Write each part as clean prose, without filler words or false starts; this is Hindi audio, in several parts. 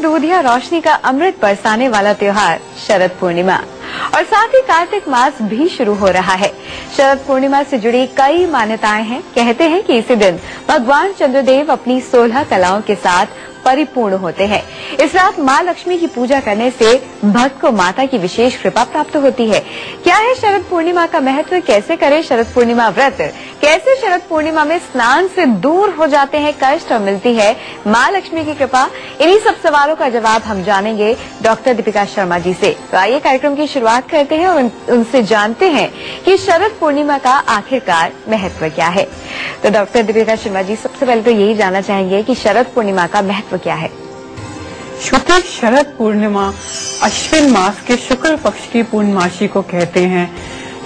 दूध या रोशनी का अमृत बरसाने वाला त्योहार शरद पूर्णिमा और साथ ही कार्तिक मास भी शुरू हो रहा है। शरद पूर्णिमा से जुड़ी कई मान्यताएं हैं। कहते हैं कि इसी दिन भगवान चंद्रदेव अपनी 16 कलाओं के साथ परिपूर्ण होते हैं। इस रात माँ लक्ष्मी की पूजा करने से भक्त को माता की विशेष कृपा प्राप्त होती है। क्या है शरद पूर्णिमा का महत्व, कैसे करें शरद पूर्णिमा व्रत, कैसे शरद पूर्णिमा में स्नान से दूर हो जाते हैं कष्ट और मिलती है माँ लक्ष्मी की कृपा, इन्हीं सब सवालों का जवाब हम जानेंगे डॉक्टर दीपिका शर्मा जी से। तो आइए कार्यक्रम की शुरुआत करते हैं और उनसे जानते हैं कि शरद पूर्णिमा का आखिरकार महत्व क्या है। तो डॉक्टर दीपिका शर्मा जी, सबसे पहले तो यही जानना चाहेंगे कि शरद पूर्णिमा का महत्व क्या है। श्रुति शरद पूर्णिमा अश्विन मास के शुक्ल पक्ष की पूर्णमासी को कहते हैं।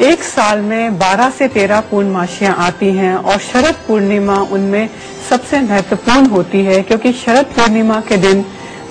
एक साल में 12 से 13 पूर्णमासियां आती हैं और शरद पूर्णिमा उनमें सबसे महत्वपूर्ण होती है, क्योंकि शरद पूर्णिमा के दिन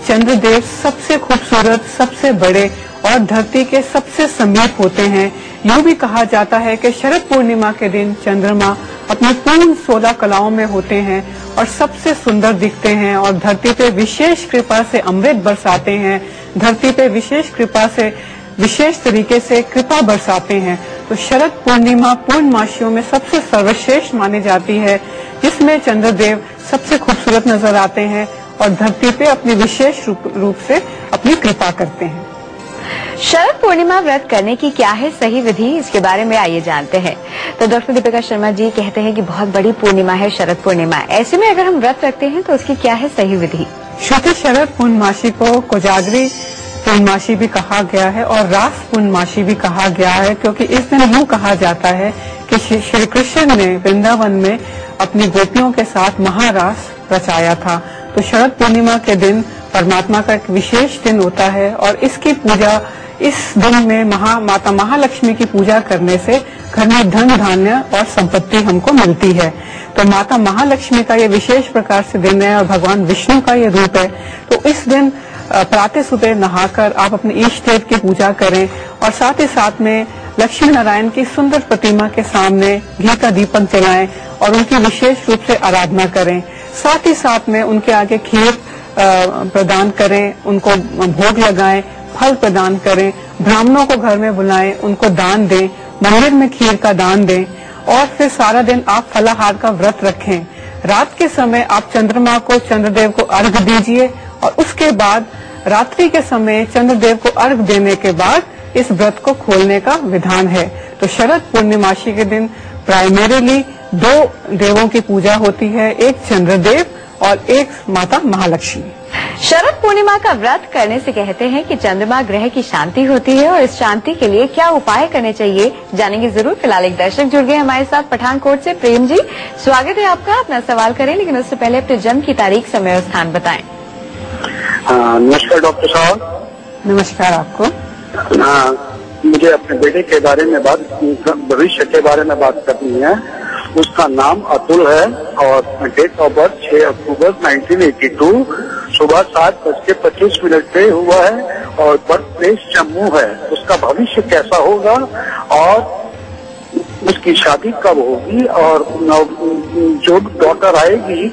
चंद्रदेव सबसे खूबसूरत, सबसे बड़े और धरती के सबसे समीप होते हैं। यूं भी कहा जाता है कि शरद पूर्णिमा के दिन चंद्रमा अपनी पूर्ण 16 कलाओं में होते हैं और सबसे सुंदर दिखते हैं और धरती पे विशेष कृपा से अमृत बरसाते हैं, धरती पे विशेष कृपा से विशेष तरीके से कृपा बरसाते हैं। तो शरद पूर्णिमा पूर्णमासियों में सबसे सर्वश्रेष्ठ मानी जाती है, जिसमें चंद्रदेव सबसे खूबसूरत नजर आते हैं और धरती पे अपनी विशेष रूप से अपनी कृपा करते हैं। शरद पूर्णिमा व्रत करने की क्या है सही विधि, इसके बारे में आइए जानते हैं। तो डॉक्टर दीपिका शर्मा जी कहते हैं कि बहुत बड़ी पूर्णिमा है शरद पूर्णिमा, ऐसे में अगर हम व्रत रखते हैं तो उसकी क्या है सही विधि। श्रुति शरद पूर्णमासी को कोजागरी पूर्णमासी भी कहा गया है और रास पूर्णमासी भी कहा गया है, क्योंकि इस दिन यूं कहा जाता है कि श्री कृष्ण ने वृंदावन में अपनी गोपियों के साथ महारास रचाया था। तो शरद पूर्णिमा के दिन परमात्मा का एक विशेष दिन होता है और इसकी पूजा इस दिन में माता महालक्ष्मी की पूजा करने से घर में धन धान्य और संपत्ति हमको मिलती है। तो माता महालक्ष्मी का ये विशेष प्रकार से दिन है और भगवान विष्णु का ये रूप है। तो इस दिन प्रातः सुबह नहाकर आप अपने इष्ट देव की पूजा करें और साथ ही साथ में लक्ष्मी नारायण की सुंदर प्रतिमा के सामने घी का दीपक जलाएं और उनकी विशेष रूप से आराधना करें। साथ ही साथ में उनके आगे खीर प्रदान करें, उनको भोग लगाएं, फल प्रदान करें, ब्राह्मणों को घर में बुलाएं, उनको दान दें, मंदिर में खीर का दान दें और फिर सारा दिन आप फलाहार का व्रत रखें। रात के समय आप चंद्रमा को, चंद्रदेव को अर्घ दीजिए और उसके बाद रात्रि के समय चंद्रदेव को अर्घ देने के बाद इस व्रत को खोलने का विधान है। तो शरद पूर्णिमासी के दिन प्राइमरीली 2 देवों की पूजा होती है, एक चंद्रदेव और एक माता महालक्ष्मी। शरद पूर्णिमा का व्रत करने से कहते हैं कि चंद्रमा ग्रह की शांति होती है और इस शांति के लिए क्या उपाय करने चाहिए जानेंगे जरूर। फिलहाल एक दर्शक जुड़ गए हमारे साथ पठानकोट से। प्रेम जी, स्वागत है आपका, अपना सवाल करें, लेकिन उससे पहले अपने जन्म की तारीख, समय और स्थान बताएं। नमस्कार डॉक्टर साहब। नमस्कार आपको। मुझे अपने बेटे के बारे में भविष्य के बारे में बात करनी है। उसका नाम अतुल है और डेट ऑफ बर्थ 6 अक्टूबर 1982 सुबह 7:25 पे हुआ है और बर्थ प्लेस जम्मू है। उसका भविष्य कैसा होगा और उसकी शादी कब होगी और जो डॉटर आएगी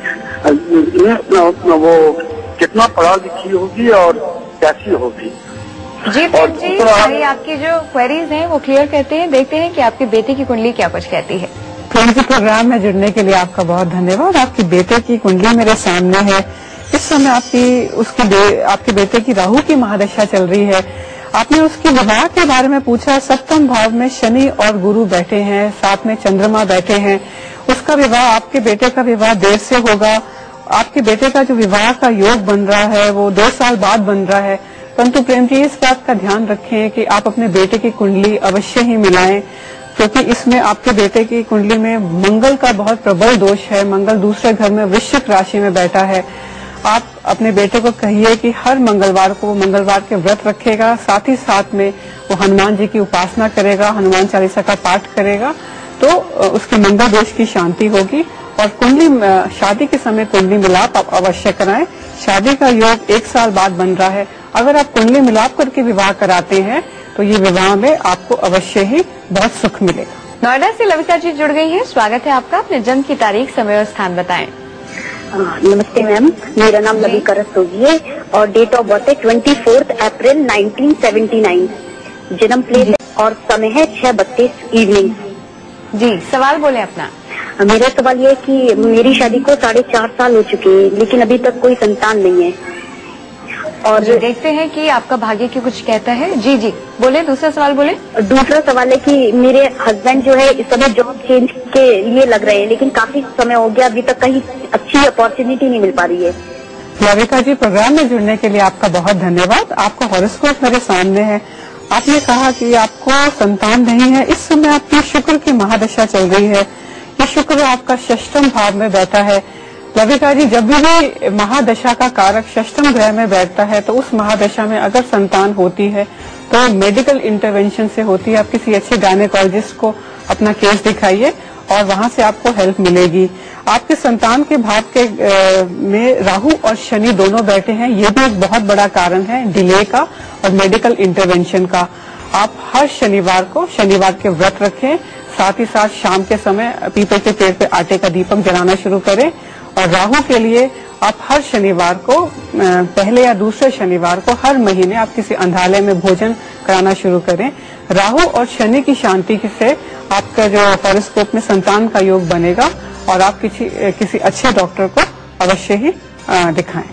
वो कितना पढ़ा लिखी होगी और कैसी होगी। जी प्रेम जी, सारी आपकी जो क्वेरीज हैं वो क्लियर करते हैं। देखते हैं कि आपके बेटे की कुंडली क्या कुछ कहती है। प्रेम जी, प्रोग्राम में जुड़ने के लिए आपका बहुत धन्यवाद। आपके बेटे की कुंडली मेरे सामने है। इस समय आपके बेटे की राहु की महादशा चल रही है। आपने उसकी विवाह के बारे में पूछा। सप्तम भाव में शनि और गुरु बैठे हैं, साथ में चंद्रमा बैठे हैं। उसका विवाह, आपके बेटे का विवाह देर से होगा। आपके बेटे का जो विवाह का योग बन रहा है वो 2 साल बाद बन रहा है। परंतु प्रेम जी, इस बात का ध्यान रखें कि आप अपने बेटे की कुंडली अवश्य ही मिलाएं, क्योंकि इसमें आपके बेटे की कुंडली में मंगल का बहुत प्रबल दोष है। मंगल दूसरे घर में वृश्चिक राशि में बैठा है। आप अपने बेटे को कहिए कि हर मंगलवार को मंगलवार के व्रत रखेगा, साथ ही साथ में वो हनुमान जी की उपासना करेगा, हनुमान चालीसा का पाठ करेगा, तो उसके मंगल दोष की शांति होगी। और कुंडली, शादी के समय कुंडली मिलाप आप अवश्य कराएं। शादी का योग 1 साल बाद बन रहा है। अगर आप कुंडली मिलाप करके विवाह कराते हैं तो ये विवाह में आपको अवश्य ही बहुत सुख मिलेगा। नोएडा से लविता जी जुड़ गई हैं। स्वागत है आपका, अपने जन्म की तारीख, समय और स्थान बताएं। नमस्ते मैम, मेरा नाम लविका रस्तोगी है और डेट ऑफ बर्थ है 24 अप्रैल 1979। जन्म प्लेस और समय है 6:32 इवनिंग। जी, सवाल बोले अपना। मेरा सवाल ये है कि मेरी शादी को 4.5 साल हो चुके हैं, लेकिन अभी तक कोई संतान नहीं है। और देखते हैं कि आपका भाग्य की कुछ कहता है। जी जी बोले, दूसरा सवाल बोले। दूसरा सवाल है कि मेरे हस्बैंड जो है इस समय जॉब चेंज के लिए लग रहे हैं, लेकिन काफी समय हो गया, अभी तक कहीं अच्छी अपॉर्चुनिटी नहीं मिल पा रही है। लविका जी, प्रोग्राम में जुड़ने के लिए आपका बहुत धन्यवाद। आपका हॉरोस्कोप मेरे सामने है। आपने कहा कि आपको संतान नहीं है। इस समय आपकी शुक्र की महादशा चल रही है। ये शुक्र आपका षष्ठम भाव में बैठा है। लविका जी, जब भी महादशा का कारक षष्ठम ग्रह में बैठता है तो उस महादशा में अगर संतान होती है तो मेडिकल इंटरवेंशन से होती है। आप किसी अच्छे गायनेकोलॉजिस्ट को अपना केस दिखाइए और वहां से आपको हेल्प मिलेगी। आपके संतान के भाव के में राहु और शनि दोनों बैठे हैं। ये भी एक बहुत बड़ा कारण है डिले का और मेडिकल इंटरवेंशन का। आप हर शनिवार के व्रत रखें, साथ ही साथ शाम के समय पीपल के पेड़ पे आटे का दीपक जलाना शुरू करें। और राहु के लिए आप हर शनिवार को, पहले या दूसरे शनिवार को हर महीने आप किसी अंधालय में भोजन कराना शुरू करें। राहु और शनि की शांति से आपका जो हॉरोस्कोप में संतान का योग बनेगा और आप किसी अच्छे डॉक्टर को अवश्य ही दिखाएं।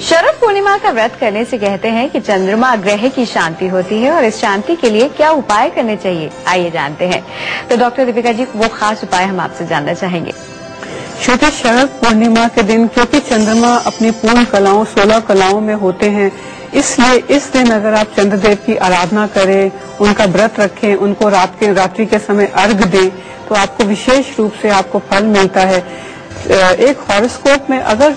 शरद पूर्णिमा का व्रत करने से कहते हैं कि चंद्रमा ग्रह की शांति होती है और इस शांति के लिए क्या उपाय करने चाहिए, आइए जानते हैं। तो डॉक्टर दीपिका जी, वो खास उपाय हम आपसे जानना चाहेंगे। छोटे शरद पूर्णिमा के दिन, क्योंकि चंद्रमा अपनी पूर्ण कलाओं 16 कलाओं में होते हैं, इसलिए इस दिन अगर आप चंद्रदेव की आराधना करें, उनका व्रत रखें, उनको रात्रि के समय अर्घ दें, तो आपको विशेष रूप से आपको फल मिलता है। एक हॉरोस्कोप में अगर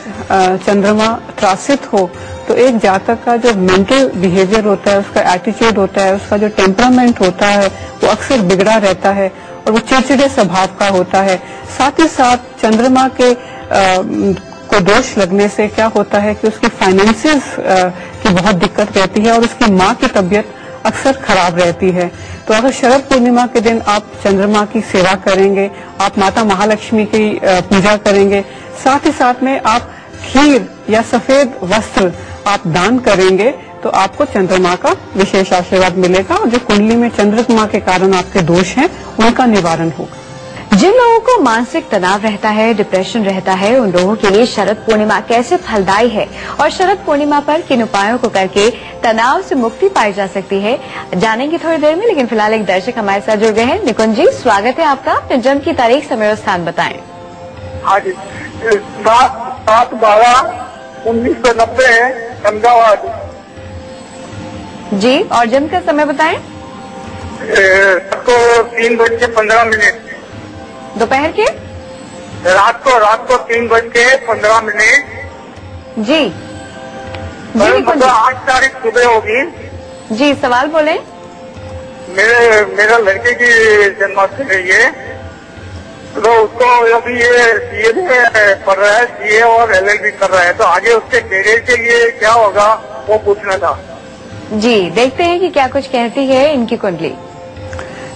चंद्रमा त्रासित हो तो एक जातक का जो मेंटल बिहेवियर होता है, उसका एटीट्यूड होता है, उसका जो टेम्परामेंट होता है, वो अक्सर बिगड़ा रहता है और वो चिड़चिड़े स्वभाव का होता है। साथ ही साथ चंद्रमा के को दोष लगने से क्या होता है कि उसकी फाइनेंसेस की बहुत दिक्कत रहती है और उसकी माँ की तबीयत अक्सर खराब रहती है। तो अगर शरद पूर्णिमा के दिन आप चंद्रमा की सेवा करेंगे, आप माता महालक्ष्मी की पूजा करेंगे, साथ ही साथ में आप खीर या सफेद वस्त्र आप दान करेंगे, तो आपको चंद्रमा का विशेष आशीर्वाद मिलेगा और जो कुंडली में चंद्रमा के कारण आपके दोष हैं, उनका निवारण होगा। जिन लोगों को मानसिक तनाव रहता है, डिप्रेशन रहता है, उन लोगों के लिए शरद पूर्णिमा कैसे फलदायी है और शरद पूर्णिमा पर किन उपायों को करके तनाव से मुक्ति पाई जा सकती है, जानेंगे थोड़ी देर में। लेकिन फिलहाल एक दर्शक हमारे साथ जुड़ गए हैं। निकुंज जी, स्वागत है आपका। अपने जन्म की तारीख, समय और स्थान बताएं। हाँ जी, 7/12/1990 अहमदाबाद जी, और जन्म का समय बताएं। को 3:15 दोपहर के, रात को 3:15 जी मतलब 8 तारीख सुबह होगी। जी, सवाल बोले। मेरा लड़के की जन्माष्टमी है ये, तो उसको अभी ये सीए में पढ़ रहा है, सीए और LLB कर रहा है, तो आगे उसके करियर के लिए क्या होगा वो पूछना था। जी, देखते हैं कि क्या कुछ कहती है इनकी कुंडली।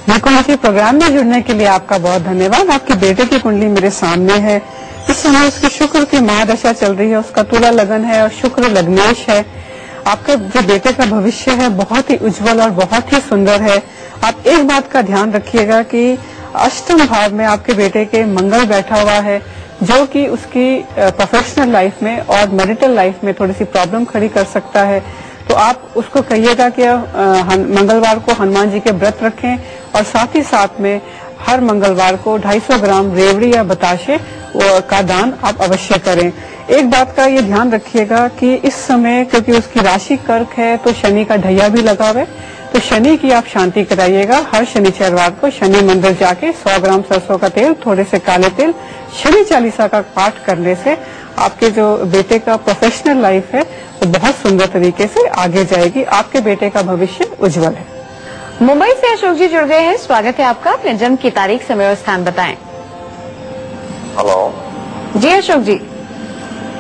निकुंज, प्रोग्राम में जुड़ने के लिए आपका बहुत धन्यवाद। आपके बेटे की कुंडली मेरे सामने है। इस समय उसकी शुक्र की महादशा चल रही है, उसका तुला लगन है और शुक्र लग्नेश है। आपके जो बेटे का भविष्य है बहुत ही उज्जवल और बहुत ही सुंदर है। आप एक बात का ध्यान रखिएगा कि अष्टम भाव में आपके बेटे के मंगल बैठा हुआ है, जो कि उसकी प्रोफेशनल लाइफ में और मैरिटल लाइफ में थोड़ी सी प्रॉब्लम खड़ी कर सकता है। तो आप उसको कहिएगा कि मंगलवार को हनुमान जी के व्रत रखें और साथ ही साथ में हर मंगलवार को 250 ग्राम रेवड़ी या बताशे का दान आप अवश्य करें। एक बात का ये ध्यान रखिएगा कि इस समय क्योंकि उसकी राशि कर्क है तो शनि का ढैया भी लगा हुआ है, तो शनि की आप शांति कराइएगा। हर शनिचरवार को शनि मंदिर जाके 100 ग्राम सरसों का तेल, थोड़े से काले तिल, शनि चालीसा का पाठ करने से आपके जो बेटे का प्रोफेशनल लाइफ है वो बहुत सुंदर तरीके से आगे जाएगी। आपके बेटे का भविष्य उज्जवल है। मुंबई से अशोक जी जुड़ गए हैं। स्वागत है आपका। अपने जन्म की तारीख, समय और स्थान बताएं। हेलो जी अशोक जी।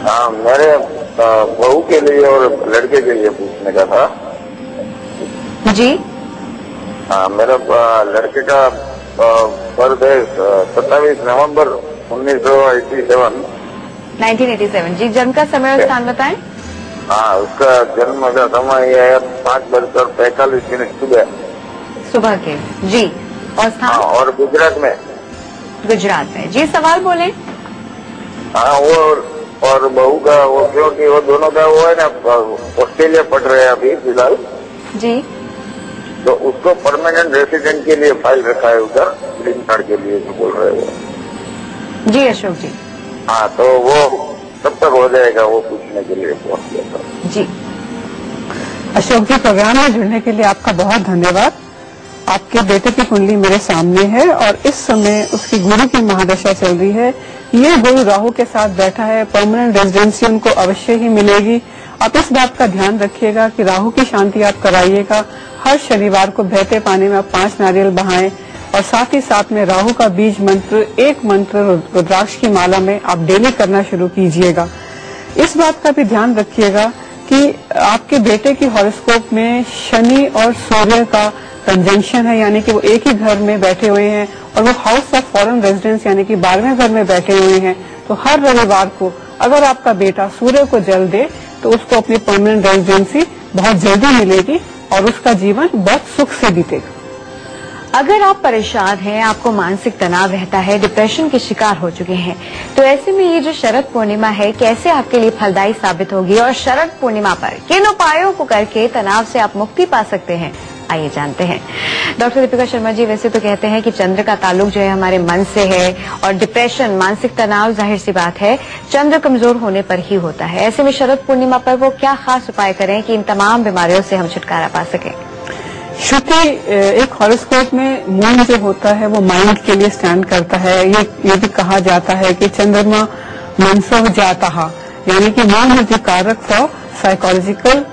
हाँ, मेरे बहू के लिए और लड़के के लिए पूछने का था। जी हाँ, मेरा लड़के का बर्थ है 27 नवंबर 1987 1987। जी, जन्म का समय और स्थान बताएं। हाँ, उसका जन्म का समय है 5:45 सुबह सुबह के। जी, और स्थान? हाँ, और गुजरात में। गुजरात में। जी, सवाल बोले। हाँ, वो और बहू का वो, क्योंकि वो दोनों का वो है ना, ऑस्ट्रेलिया पढ़ रहे हैं अभी फिलहाल। जी, तो उसको परमानेंट रेसिडेंट के लिए फाइल रखा है उधर, ग्रीन कार्ड के लिए जो बोल रहे हैं वो। जी अशोक जी। हाँ, तो वो कब तक हो जाएगा वो पूछने के लिए फोन किया था। जी अशोक जी, प्रोग्राम में जुड़ने के लिए आपका बहुत धन्यवाद। आपके बेटे की कुंडली मेरे सामने है और इस समय उसकी गुरु की महादशा चल रही है। ये गुरु राहु के साथ बैठा है, परमानेंट रेजिडेंसी उनको अवश्य ही मिलेगी। आप इस बात का ध्यान रखिएगा कि राहु की शांति आप कराइएगा। हर शनिवार को बहते पानी में आप 5 नारियल बहाएं और साथ ही साथ में राहु का बीज मंत्र, एक मंत्र रुद्राक्ष की माला में आप डेली करना शुरू कीजिएगा। इस बात का भी ध्यान रखिएगा कि आपके बेटे की हॉरोस्कोप में शनि और सूर्य का कंजंक्शन है, यानी कि वो एक ही घर में बैठे हुए हैं और वो हाउस ऑफ फॉरेन रेजिडेंस यानी कि 12वें घर में बैठे हुए हैं। तो हर रविवार को अगर आपका बेटा सूर्य को जल दे तो उसको अपनी परमानेंट रेजिडेंसी बहुत जल्दी मिलेगी और उसका जीवन बहुत सुख से बीतेगा। अगर आप परेशान हैं, आपको मानसिक तनाव रहता है, डिप्रेशन के शिकार हो चुके हैं, तो ऐसे में ये जो शरद पूर्णिमा है कैसे आपके लिए फलदायी साबित होगी और शरद पूर्णिमा पर किन उपायों को करके तनाव से आप मुक्ति पा सकते हैं, आइए जानते हैं। डॉक्टर दीपिका शर्मा जी, वैसे तो कहते हैं कि चंद्र का ताल्लुक जो है हमारे मन से है और डिप्रेशन, मानसिक तनाव जाहिर सी बात है चंद्र कमजोर होने पर ही होता है। ऐसे में शरद पूर्णिमा पर वो क्या खास उपाय करें कि इन तमाम बीमारियों से हम छुटकारा पा सकें? श्रुति, एक हॉरोस्कोप में मून जो होता है वो माइंड के लिए स्टैंड करता है। ये भी कहा जाता है कि चंद्रमा मनसो जाता है, यानी कि मून इज द कारक for psychological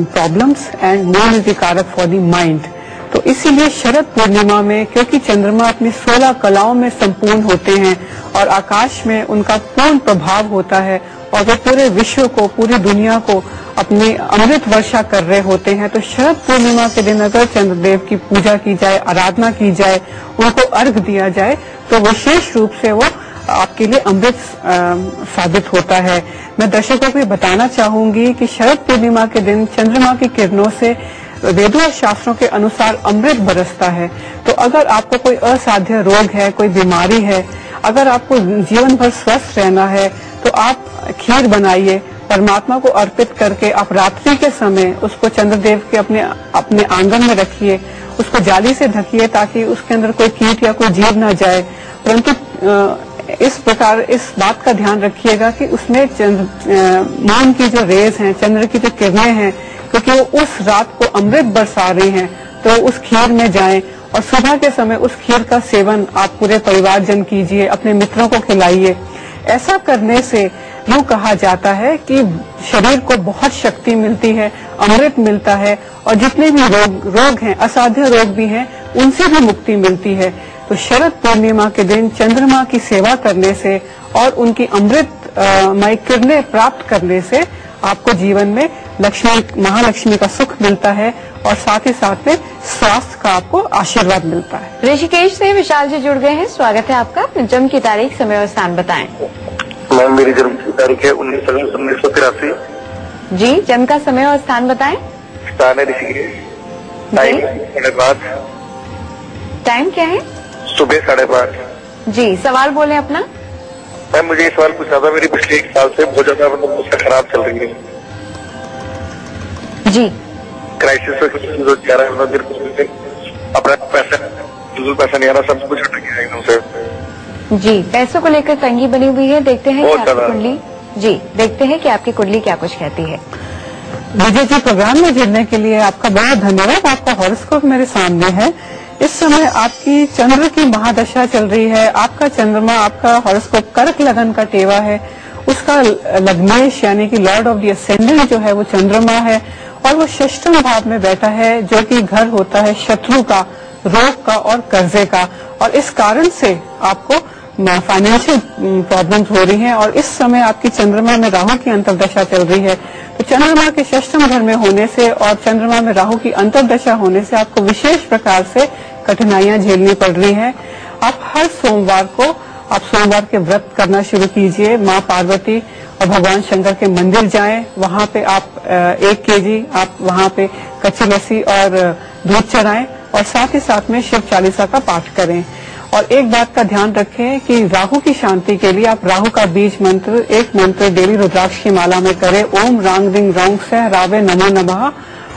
problems and moon is the कारक फॉर द माइंड। तो इसीलिए शरद पूर्णिमा में, क्योंकि चंद्रमा अपनी 16 कलाओं में संपूर्ण होते हैं और आकाश में उनका पूर्ण प्रभाव होता है और वो पूरे विश्व को, पूरी दुनिया को अपनी अमृत वर्षा कर रहे होते हैं, तो शरद पूर्णिमा के दिन अगर चंद्रदेव की पूजा की जाए, आराधना की जाए, उनको अर्घ दिया जाए, तो विशेष रूप से वो आपके लिए अमृत साबित होता है। मैं दर्शकों को बताना चाहूंगी कि शरद पूर्णिमा के दिन चंद्रमा की किरणों से वेदों और शास्त्रों के अनुसार अमृत बरसता है। तो अगर आपको कोई असाध्य रोग है, कोई बीमारी है, अगर आपको जीवन भर स्वस्थ रहना है, तो आप खीर बनाइए, परमात्मा को अर्पित करके आप रात्रि के समय उसको चंद्रदेव के अपने आंगन में रखिए, उसको जाली से ढकिए ताकि उसके अंदर कोई कीट या कोई जीव ना जाए। परंतु इस प्रकार इस बात का ध्यान रखिएगा कि उसमें मून की जो रेज हैं, चंद्र की जो किरणें हैं, क्योंकि वो उस रात को अमृत बरसा रही हैं, तो उस खीर में जाएं और सुबह के समय उस खीर का सेवन आप पूरे परिवारजन कीजिए, अपने मित्रों को खिलाइए। ऐसा करने से यूं कहा जाता है कि शरीर को बहुत शक्ति मिलती है, अमृत मिलता है और जितने भी रोग हैं, असाध्य रोग भी हैं, उनसे भी मुक्ति मिलती है। तो शरद पूर्णिमा के दिन चंद्रमा की सेवा करने से और उनकी अमृतमय किरणें प्राप्त करने से आपको जीवन में महालक्ष्मी का सुख मिलता है और साथ ही साथ में स्वास्थ्य का आपको आशीर्वाद मिलता है। ऋषिकेश से विशाल जी जुड़ गए हैं, स्वागत है आपका। जन्म की तारीख, समय और स्थान बताएं। मैम, मेरी जन्म की तारीख है 19 अगस्त 1983। जी, जन्म का समय और स्थान बताएं। स्थान है ऋषिकेश, टाइम 5:30। टाइम क्या है? सुबह 5:30। जी, सवाल बोले अपना। मैम, मुझे ये सवाल पूछना था, मेरी पिछले 1 साल से बहुत ज्यादा मतलब खराब चल रही है जी। क्राइसिस जा रहा है, मेरे को अपना पैसा नहीं आ रहा, सब कुछ हट गया एकदम से। जी, पैसों को लेकर तंगी बनी हुई है। देखते हैं कि आपकी कुंडली, जी देखते हैं कि आपकी कुंडली क्या कुछ कहती है। विजय जी, प्रोग्राम में जुड़ने के लिए आपका बहुत धन्यवाद। आपका हॉरोस्कोप मेरे सामने है। इस समय आपकी चंद्र की महादशा चल रही है। आपका चंद्रमा, आपका हॉरोस्कोप कर्क लगन का टेवा है, उसका लग्नेश यानी कि लॉर्ड ऑफ द असेंडेंट जो है वो चंद्रमा है और वो षष्ठम भाव में बैठा है, जो कि घर होता है शत्रु का, रोग का और कर्जे का। और इस कारण से आपको फाइनेंशियल प्रॉब्लम्स हो रही हैं और इस समय आपकी चंद्रमा में राहु की अंतर्दशा चल रही है। तो चंद्रमा के षष्ठम घर में होने से और चंद्रमा में राहु की अंतर्दशा होने से आपको विशेष प्रकार से कठिनाइयां झेलनी पड़ रही हैं। आप हर सोमवार को आप सोमवार के व्रत करना शुरू कीजिए। माँ पार्वती और भगवान शंकर के मंदिर जाएं, वहां पे आप 1 केजी आप वहां पे कच्ची लस्सी और दूध चढ़ाएं और साथ ही साथ में शिव चालीसा का पाठ करें। और एक बात का ध्यान रखें कि राहु की शांति के लिए आप राहु का बीज मंत्र, एक मंत्र डेली रुद्राक्ष की माला में करें, ओम रांग रिंग रौंग सह रावे नमो नमः।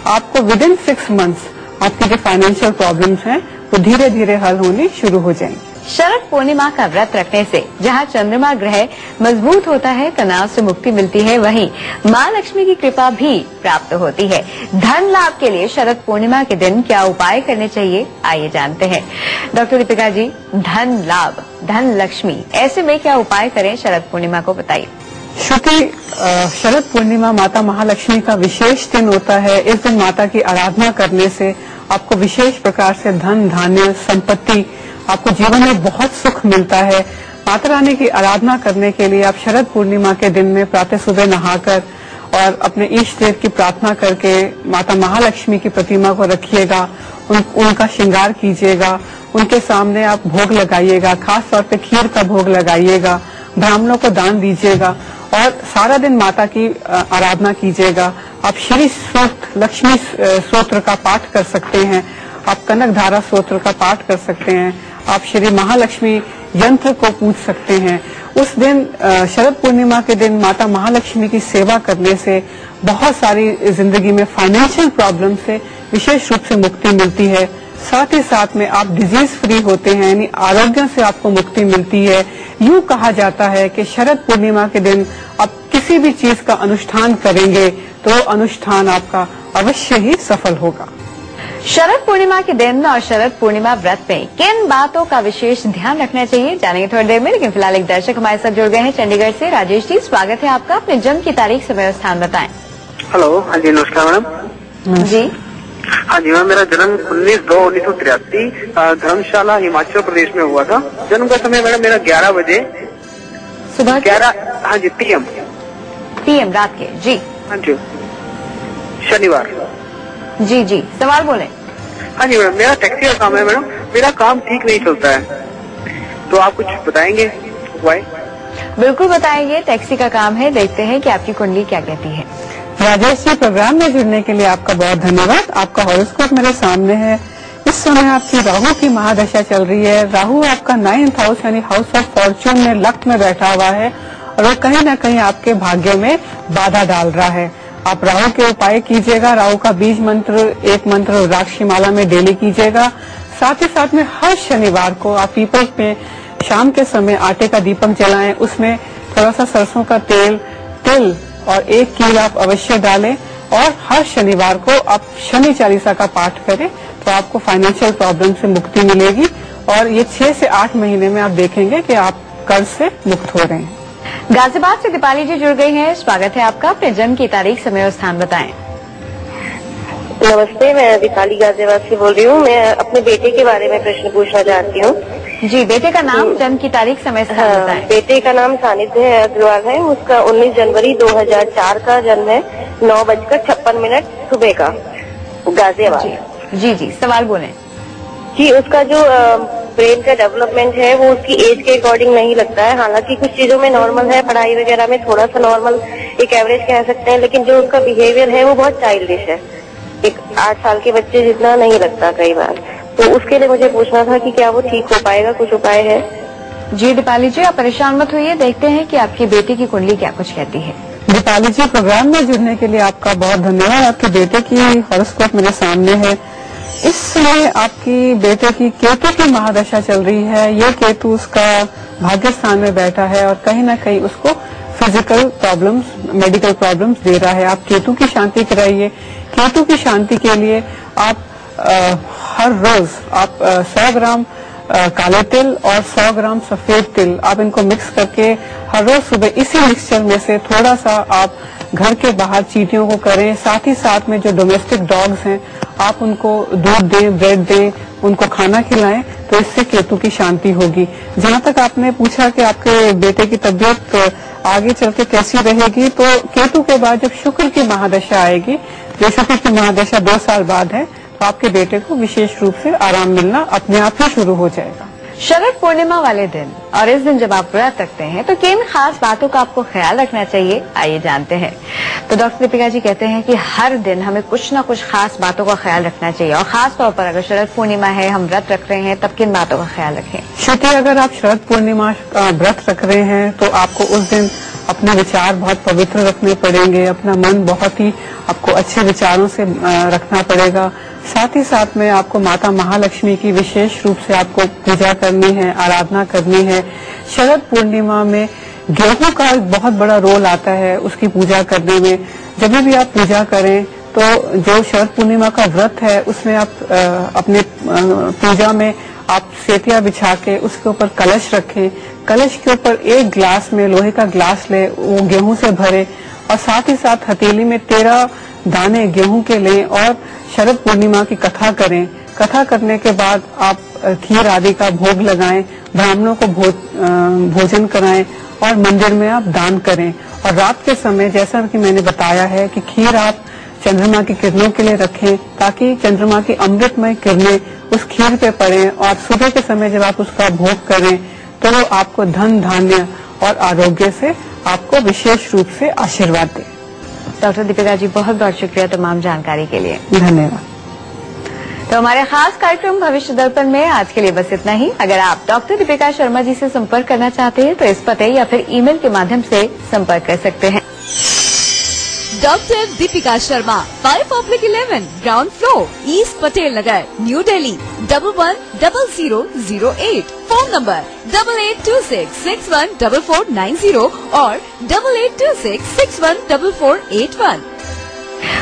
आपको विदिन 6 मंथ्स आपकी जो फाइनेंशियल प्रॉब्लम्स हैं वो धीरे धीरे हल होनी शुरू हो जाएंगी। शरद पूर्णिमा का व्रत रखने से जहां चंद्रमा ग्रह मजबूत होता है, तनाव से मुक्ति मिलती है, वहीं मां लक्ष्मी की कृपा भी प्राप्त होती है। धन लाभ के लिए शरद पूर्णिमा के दिन क्या उपाय करने चाहिए, आइए जानते हैं। डॉक्टर दीपिका जी, धन लाभ, धन लक्ष्मी, ऐसे में क्या उपाय करें शरद पूर्णिमा को बताइए। श्रुति, शरद पूर्णिमा माता महालक्ष्मी का विशेष दिन होता है। इस दिन माता की आराधना करने से आपको विशेष प्रकार से धन धान्य संपत्ति, आपको जीवन में बहुत सुख मिलता है। माता रानी की आराधना करने के लिए आप शरद पूर्णिमा के दिन में प्रातः सुबह नहाकर और अपने इष्ट देव की प्रार्थना करके माता महालक्ष्मी की प्रतिमा को रखिएगा, उनका श्रृंगार कीजिएगा, उनके सामने आप भोग लगाइएगा, खास तौर पे खीर का भोग लगाइएगा, ब्राह्मणों को दान दीजिएगा और सारा दिन माता की आराधना कीजिएगा। आप श्री सूक्त लक्ष्मी स्तोत्र का पाठ कर सकते हैं, आप कनक धारा स्तोत्र का पाठ कर सकते हैं, आप श्री महालक्ष्मी यंत्र को पूज सकते हैं। उस दिन शरद पूर्णिमा के दिन माता महालक्ष्मी की सेवा करने से बहुत सारी जिंदगी में फाइनेंशियल प्रॉब्लम से विशेष रूप से मुक्ति मिलती है। साथ ही साथ में आप डिजीज फ्री होते हैं, यानी आरोग्य से आपको मुक्ति मिलती है। यूं कहा जाता है कि शरद पूर्णिमा के दिन आप किसी भी चीज का अनुष्ठान करेंगे तो अनुष्ठान आपका अवश्य ही सफल होगा। शरद पूर्णिमा के दिन और शरद पूर्णिमा व्रत में किन बातों का विशेष ध्यान रखना चाहिए, जानेंगे थोड़ी देर में। लेकिन फिलहाल एक दर्शक हमारे साथ जुड़ गए हैं चंडीगढ़ से। राजेश जी, स्वागत है आपका। अपने जन्म की तारीख, समय और स्थान बताएं। हेलो, हाँ जी, नमस्कार मैडम। जी हाँ जी मैम, मेरा जन्म 19/2/1983 धर्मशाला हिमाचल प्रदेश में हुआ था। जन्म का समय मैडम मेरा 11 बजे सुबह 11, हाँ जी, PM रात के। जी हाँ जी, शनिवार। जी जी, सवाल बोले। हाँ जी मैडम, मेरा टैक्सी का काम है मैडम, मेरा काम ठीक नहीं चलता है, तो आप कुछ बताएंगे उपाय? बिल्कुल बताएंगे, टैक्सी का काम है। देखते हैं कि आपकी कुंडली क्या कहती है। राजेश जी, प्रोग्राम में जुड़ने के लिए आपका बहुत धन्यवाद। आपका हॉरोस्कोप मेरे सामने है। इस समय आपकी राहु की महादशा चल रही है। राहु आपका 9th हाउस यानी हाउस ऑफ फॉर्चून में लक में बैठा हुआ है और वो कहीं न कहीं आपके भाग्य में बाधा डाल रहा है। आप राहु के उपाय कीजिएगा। राहु का बीज मंत्र, एक मंत्र रुद्राक्ष की माला में डेली कीजिएगा। साथ ही साथ में हर शनिवार को आप पीपल में शाम के समय आटे का दीपक जलाएं, उसमें थोड़ा सा सरसों का तेल, तिल और 1 कील आप अवश्य डालें और हर शनिवार को आप शनि चालीसा का पाठ करें तो आपको फाइनेंशियल प्रॉब्लम से मुक्ति मिलेगी और ये 6 से 8 महीने में आप देखेंगे कि आप कर्ज से मुक्त हो रहे हैं। गाजियाबाद से दीपाली जी जुड़ गई हैं। स्वागत है आपका। अपने जन्म की तारीख, समय और स्थान बताएं। नमस्ते, मैं दीपाली गाजियाबाद से बोल रही हूँ। मैं अपने बेटे के बारे में प्रश्न पूछना चाहती हूँ। जी, बेटे का नाम, जन्म की तारीख, समय, स्थान बताएं। बेटे का नाम सानिध्य अग्रवाल है। उसका 19 जनवरी 2004 का जन्म है, 9:56 सुबह का, गाजियाबाद। जी जी, सवाल बोलें। जी, उसका जो ब्रेन का डेवलपमेंट है वो उसकी एज के अकॉर्डिंग नहीं लगता है। हालांकि कुछ चीजों में नॉर्मल है, पढ़ाई वगैरह में थोड़ा सा नॉर्मल, एक एवरेज कह सकते हैं, लेकिन जो उसका बिहेवियर है वो बहुत चाइल्डिश है। एक 8 साल के बच्चे जितना नहीं लगता कई बार। तो उसके लिए मुझे पूछना था कि क्या वो ठीक हो पाएगा, कुछ उपाय है? जी दीपाली जी, आप परेशान मत होइए, देखते हैं कि आपकी बेटी की कुंडली क्या कुछ कहती है। दीपाली जी, प्रोग्राम में जुड़ने के लिए आपका बहुत धन्यवाद। आपके बेटे की हॉरोस्कोप मेरे सामने है। इस समय आपकी बेटे की केतु की महादशा चल रही है। ये केतु उसका भाग्य स्थान में बैठा है और कहीं ना कहीं उसको physical problems, medical problems they रहा है। आप केतु की शांति कराइए। केतु की शांति के लिए आप हर रोज आप 100 ग्राम काले तिल और 100 ग्राम सफेद तिल आप इनको मिक्स करके हर रोज सुबह इसी मिक्सचर में से थोड़ा सा आप घर के बाहर चींटियों को करें। साथ ही साथ में जो डोमेस्टिक डॉग्स हैं आप उनको दूध दें, ब्रेड दें, उनको खाना खिलाएं, तो इससे केतु की शांति होगी। जहां तक आपने पूछा कि आपके बेटे की तबीयत आगे चल के कैसी रहेगी, तो केतु के बाद जब शुक्र की महादशा आएगी, जो शुक्र की महादशा 2 साल बाद है, तो आपके बेटे को विशेष रूप से आराम मिलना अपने आप ही शुरू हो जाएगा। शरद पूर्णिमा वाले दिन और इस दिन जब आप व्रत रखते हैं तो किन खास बातों का आपको ख्याल रखना चाहिए, आइए जानते हैं। तो डॉक्टर दीपिका जी कहते हैं कि हर दिन हमें कुछ ना कुछ खास बातों का ख्याल रखना चाहिए और खास तौर पर अगर शरद पूर्णिमा है, हम व्रत रख रहे हैं, तब किन बातों का ख्याल रखें। श्रुति, अगर आप शरद पूर्णिमा का व्रत रख रहे हैं तो आपको उस दिन अपने विचार बहुत पवित्र रखने पड़ेंगे, अपना मन बहुत ही आपको अच्छे विचारों से रखना पड़ेगा। साथ ही साथ में आपको माता महालक्ष्मी की विशेष रूप से आपको पूजा करनी है, आराधना करनी है। शरद पूर्णिमा में गेहूं का बहुत बड़ा रोल आता है उसकी पूजा करने में। जब भी आप पूजा करें तो जो शरद पूर्णिमा का व्रत है उसमें आप अपने पूजा में आप सेतिया बिछा के उसके ऊपर कलश रखें। कलश के ऊपर एक ग्लास में लोहे का ग्लास ले, वो गेहूं से भरे और साथ ही साथ हथेली में 13 दाने गेहूं के लें और शरद पूर्णिमा की कथा करें। कथा करने के बाद आप खीर आदि का भोग लगाएं, ब्राह्मणों को भोजन कराएं और मंदिर में आप दान करें। और रात के समय जैसा कि मैंने बताया है कि खीर आप चंद्रमा की किरणों के लिए रखें ताकि चंद्रमा की अमृतमय किरणें उस खीर पे पड़े और सुबह के समय जब आप उसका भोग करें तो वो आपको धन धान्य और आरोग्य से आपको विशेष रूप से आशीर्वाद दे। डॉक्टर दीपिका जी, बहुत बहुत शुक्रिया तमाम जानकारी के लिए। धन्यवाद। तो हमारे खास कार्यक्रम भविष्य दर्पण में आज के लिए बस इतना ही। अगर आप डॉक्टर दीपिका शर्मा जी से संपर्क करना चाहते हैं तो इस पते या फिर ईमेल के माध्यम से संपर्क कर सकते हैं। Doctor Deepika Sharma, 5/11 ground floor, east Patel Nagar, new Delhi, 110008। Phone number 8826614490 और 8826614481।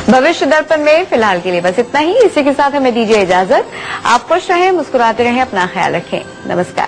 भविष्य दर्पण में फिलहाल के लिए बस इतना ही। इसी के साथ हमें दीजिए इजाजत। आप खुश रहें, मुस्कुराते रहें, अपना ख्याल रखें। नमस्कार।